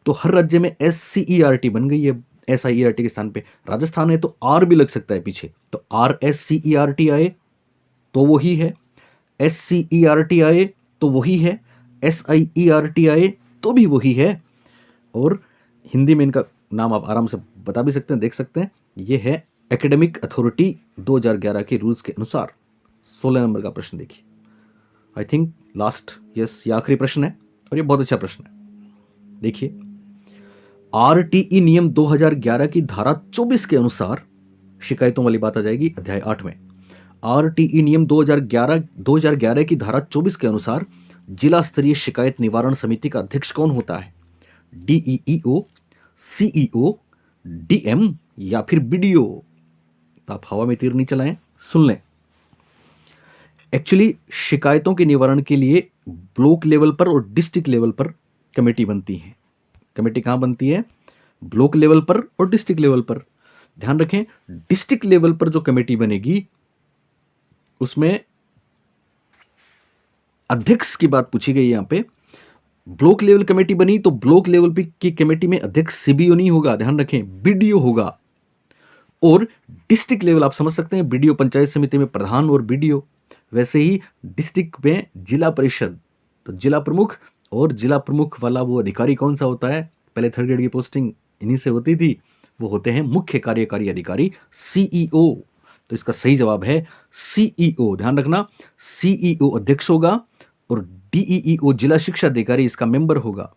तो हर राज्य में SCERT बन गई है SIERT के स्थान पे। राजस्थान है तो R भी लग सकता है पीछे, तो RSCERT आए तो वही है, SCERT आए तो वही है, SIERT आए तो भी वही है। और हिंदी में इनका नाम आप आराम से बता भी सकते हैं, देख सकते हैं। ये है एकेडमिक अथॉरिटी 2011 के रूल्स के अनुसार। 16 नंबर का प्रश्न देखिए, आई थिंक लास्ट, यस, ये आखिरी प्रश्न है और ये बहुत अच्छा प्रश्न है। देखिए, आरटीई नियम 2011 की धारा 24 के अनुसार शिकायतों वाली बात आ जाएगी अध्याय 8 में। आरटीई नियम 2011 की धारा 24 के अनुसार जिला स्तरीय शिकायत निवारण समिति का अध्यक्ष कौन होता है? DEEO, CEO, DM या फिर BDO? तो आप हवा में तीर नहीं चलाएं, सुन लें। एक्चुअली शिकायतों के निवारण के लिए ब्लॉक लेवल पर और डिस्ट्रिक्ट लेवल पर कमेटी बनती है। कमेटी कहाँ बनती है? ब्लॉक लेवल पर और डिस्ट्रिक्ट लेवल पर। ध्यान रखें, डिस्ट्रिक्ट लेवल पर जो कमेटी बनेगी उसमें अध्यक्ष की बात पूछी गई यहां पे। ब्लॉक लेवल कमेटी बनी तो ब्लॉक लेवल की कमेटी में अध्यक्ष CBO नहीं होगा, ध्यान रखें, BDO होगा। और डिस्ट्रिक्ट लेवल आप समझ सकते हैं, BDO पंचायत समिति में प्रधान और BDO। वैसे ही डिस्ट्रिक्ट में जिला परिषद, तो जिला प्रमुख, और जिला प्रमुख वाला वो अधिकारी कौन सा होता है? पहले 3rd ग्रेड की पोस्टिंग इन्हीं से होती थी, वो होते हैं मुख्य कार्यकारी अधिकारी, CEO। तो इसका सही जवाब है CEO। ध्यान रखना, CEO अध्यक्ष होगा और DEEO जिला शिक्षा अधिकारी इसका मेंबर होगा।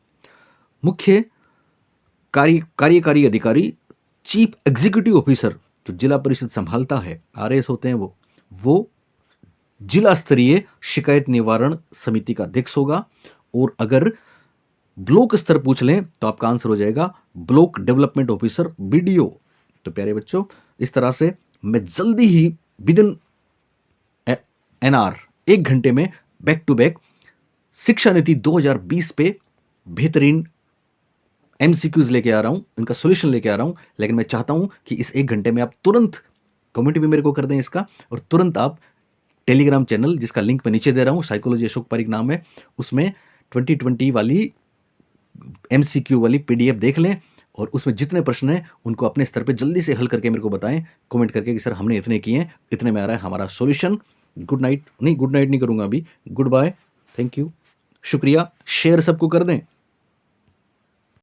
मुख्य कार्यकारी अधिकारी, चीफ एग्जीक्यूटिव ऑफिसर जो जिला परिषद संभालता है, आरएएस होते हैं वो जिला स्तरीय शिकायत निवारण समिति का अध्यक्ष होगा। और अगर ब्लॉक स्तर पूछ लें तो आपका आंसर हो जाएगा ब्लॉक डेवलपमेंट ऑफिसर, बीडीओ। तो प्यारे बच्चों, इस तरह से मैं जल्दी ही विद इन एन आवर, 1 घंटे में बैक टू बैक शिक्षा नीति 2020 पे बेहतरीन एमसीक्यूज लेके आ रहा हूं, इनका सॉल्यूशन लेके आ रहा हूं। लेकिन मैं चाहता हूं कि इस 1 घंटे में आप तुरंत कमेंट भी मेरे को कर दें इसका, और तुरंत आप टेलीग्राम चैनल, जिसका लिंक मैं नीचे दे रहा हूं, साइकोलॉजी अशोक पारिक नाम है, उसमें 2020 वाली एमसीक्यू वाली पीडीएफ देख लें, और उसमें जितने प्रश्न हैं उनको अपने स्तर पे जल्दी से हल करके मेरे को बताएं कमेंट करके कि सर हमने इतने किए हैं, इतने में आ रहा है हमारा सॉल्यूशन। गुड नाइट नहीं करूंगा अभी, गुड बाय, थैंक यू, शुक्रिया। शेयर सबको कर दें।